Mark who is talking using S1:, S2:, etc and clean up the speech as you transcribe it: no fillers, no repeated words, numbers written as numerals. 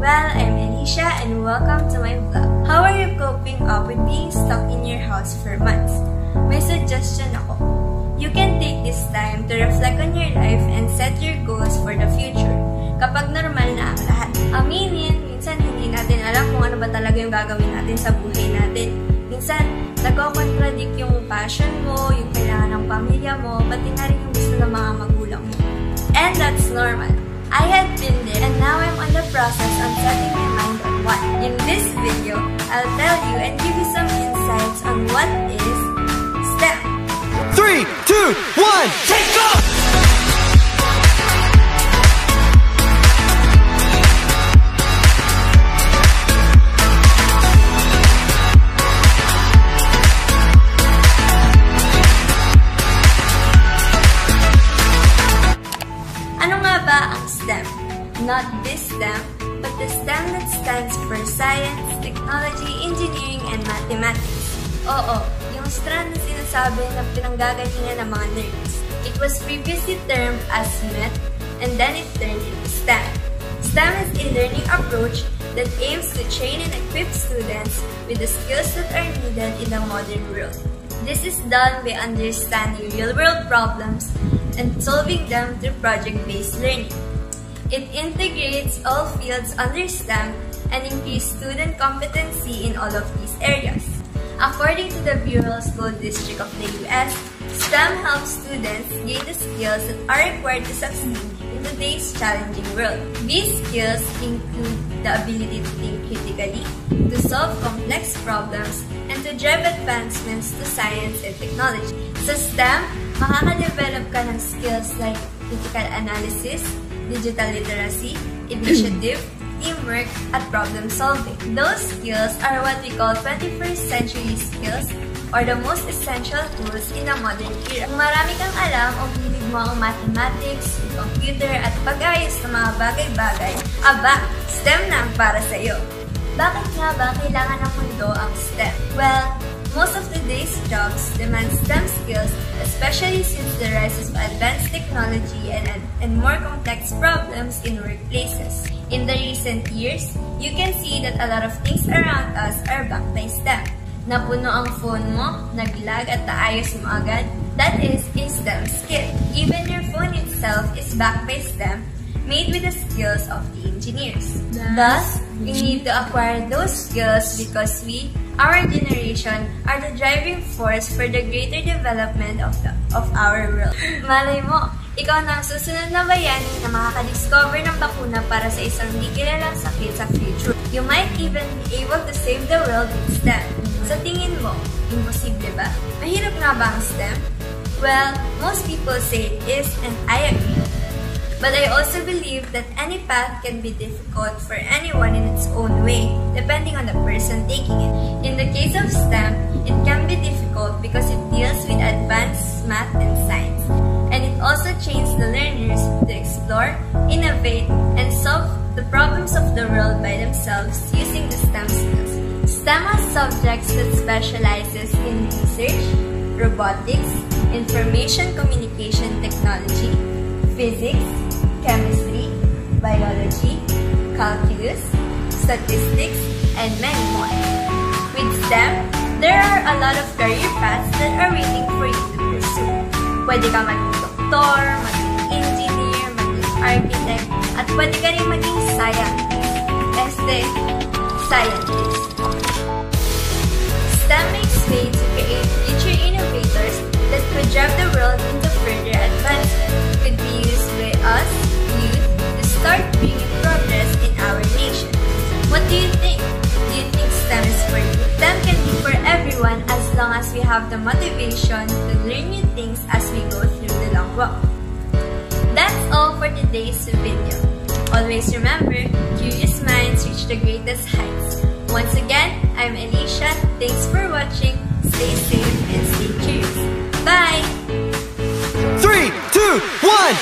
S1: Well, I'm Alicia and welcome to my vlog. How are you coping up with being stuck in your house for months? May suggestion ako. You can take this time to reflect on your life and set your goals for the future. Kapag normal na ang lahat. Aminin, minsan hindi natin alam kung ano ba talaga yung gagawin natin sa buhay natin. Minsan, nagko-contradict yung passion mo, yung kailangan ng pamilya mo, pati na rin yung gusto ng mga magulang mo. And that's normal. I had been there and now I'm on the process of setting my mind on what. In this video, I'll tell you and give you some insights on what is STEM.
S2: 3, 2, 1, take off!
S1: Ang STEM. Not this STEM, but the STEM that stands for Science, Technology, Engineering, and Mathematics. Oo, yung strand na sinasabi na pinanggagalingan ng mga nerds. It was previously termed as Math, and then it turned into STEM. STEM is a learning approach that aims to train and equip students with the skills that are needed in the modern world. This is done by understanding real-world problems and solving them through project-based learning. It integrates all fields under STEM and increases student competency in all of these areas. According to the Bureau School District of the US, STEM helps students gain the skills that are required to succeed in today's challenging world. These skills include the ability to think critically, to solve complex problems, and to drive advancements to science and technology. Sa STEM, makaka-develop ka ng skills like critical analysis, digital literacy, initiative, teamwork, at problem solving. Those skills are what we call 21st century skills or the most essential tools in a modern era. Kung marami kang alam o hilig mo ang mathematics, computer, at pag-ayos ng mga bagay-bagay, aba, STEM na ang para sa iyo. Bakit nga ba kailangan ng mundo ang STEM? Well, most of today's jobs demand STEM skills, especially since the rise of advanced technology and more complex problems in workplaces. In the recent years, you can see that a lot of things around us are backed by STEM. Napuno ang phone mo, naglag at naayos mo agad, that is a STEM skill. Even your phone itself is backed by STEM, made with the skills of the engineers. Thus, we need to acquire those skills because our generation, are the driving force for the greater development of our world. Malay mo, ikaw na ang susunod na bayani na makaka-discover ng bakuna para sa isang di kilalang sakit sa future. You might even be able to save the world with STEM. Sa tingin mo, imposible ba? Mahirap nga ba ang STEM? Well, most people say it is, and I agree. But I also believe that any path can be difficult for anyone in its own way, depending on the person taking it. In the case of STEM, it can be difficult because it deals with advanced math and science. And it also trains the learners to explore, innovate, and solve the problems of the world by themselves using the STEM skills. STEM has subjects that specializes in research, robotics, information communication technology, physics, chemistry, biology, calculus, statistics, and many more. With STEM, there are a lot of career paths that are waiting for you to pursue. Pwede ka maging doktor, maging engineer, maging architect, at pwede ka rin maging scientist. STEM makes way to create future innovators that could drive the world into further advancement. Could be used by us, youth, to start bringing progress in our nation. What do you think? Do you think STEM is for you? STEM can be for everyone as long as we have the motivation to learn new things as we go through the long walk. That's all for today's video. Always remember, curious minds reach the greatest heights. Once again, I'm Alicia. Thanks for watching. Stay safe and stay curious. Bye!
S2: 3, 2, 1,